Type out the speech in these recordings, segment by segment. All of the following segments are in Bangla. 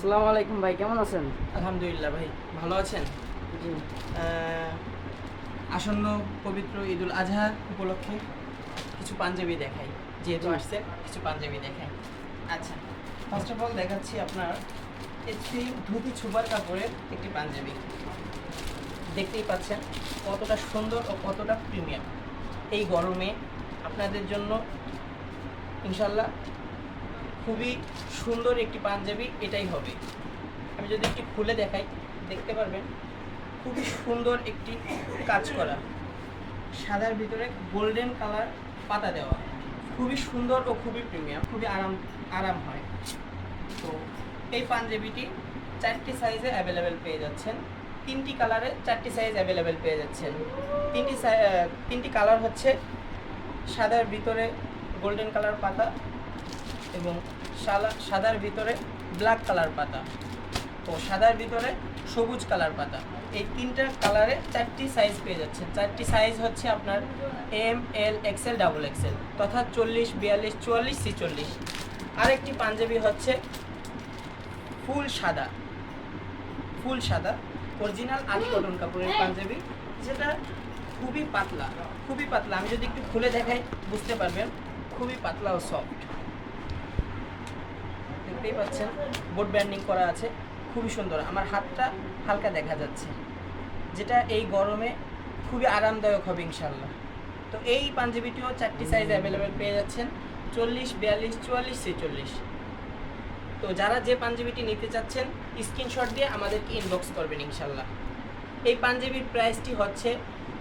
আসসালামু আলাইকুম ভাই, কেমন আছেন? আলহামদুলিল্লাহ ভাই, ভালো আছেন? জি। আসন্ন পবিত্র ঈদুল আজহা উপলক্ষে কিছু পাঞ্জাবি দেখাই, যেহেতু জি। আসছে কিছু পাঞ্জাবি দেখাই। আচ্ছা, ফার্স্ট অফ অল দেখাচ্ছি আপনার একটি ধুতি ছোপার কাপড়ের একটি পাঞ্জাবি। দেখতেই পাচ্ছেন কতটা সুন্দর ও কতটা প্রিমিয়াম। এই গরমে আপনাদের জন্য ইনশাল্লাহ খুবই সুন্দর একটি পাঞ্জাবি এটাই হবে। আমি যদি একটি খুলে দেখাই, দেখতে পারবেন খুবই সুন্দর একটি কাজ করা, সাদার ভিতরে গোল্ডেন কালার পাতা দেওয়া, খুবই সুন্দর ও খুবই প্রিমিয়াম, খুবই আরাম হয়। তো এই পাঞ্জাবিটি 4টি সাইজে অ্যাভেলেবেল পেয়ে যাচ্ছেন, 3টি কালারে 4টি সাইজ অ্যাভেলেবেল পেয়ে যাচ্ছেন। 3টি কালার হচ্ছে সাদার ভিতরে গোল্ডেন কালার পাতা এবং সাদার ভিতরে ব্ল্যাক কালার পাতা ও সাদার ভিতরে সবুজ কালার পাতা। এই 3টা কালারে 4টি সাইজ পেয়ে যাচ্ছেন। 4টি সাইজ হচ্ছে আপনার এম, এল, এক্সেল, ডাবল এক্সেল তথা 40, 42, 44, 46। আরেকটি পাঞ্জাবি হচ্ছে ফুল সাদা অরিজিনাল আলি কটন কাপড়ের পাঞ্জাবি, যেটা খুবই পাতলা, খুবই পাতলা। আমি যদি একটু খুলে দেখাই বুঝতে পারবেন, খুবই পাতলা ও সফট। দেখতেই পাচ্ছেন বোট ব্যান্ডিং করা আছে, খুবই সুন্দর। আমার হাতটা হালকা দেখা যাচ্ছে, যেটা এই গরমে খুবই আরামদায়ক হবে ইনশাল্লাহ। তো এই পাঞ্জাবিটিও 4টি সাইজ অ্যাভেলেবেল পেয়ে যাচ্ছেন, 40, 42, 44, 46। তো যারা যে পাঞ্জাবিটি নিতে চাচ্ছেন স্ক্রিনশট দিয়ে আমাদেরকে ইনবক্স করবেন ইনশাল্লাহ। এই পাঞ্জাবির প্রাইসটি হচ্ছে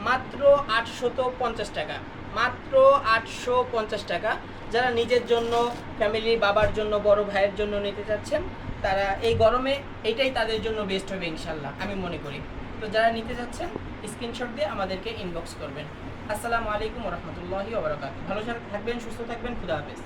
মাত্র 850 টাকা, মাত্র 850 টাকা। যারা নিজের জন্য, ফ্যামিলি, বাবার জন্য, বড় ভাইয়ের জন্য নিতে চাচ্ছেন, তারা এই গরমে এইটাই তাদের জন্য বেস্ট হবে ইনশাল্লাহ, আমি মনে করি। তো যারা নিতে চাচ্ছেন স্ক্রিনশট দিয়ে আমাদেরকে ইনবক্স করবেন। আসসালামু আলাইকুম ওয়া রাহমাতুল্লাহি ওয়া বারাকাতুহু। ভালো থাকবেন, সুস্থ থাকবেন, খুদা হাফেজ।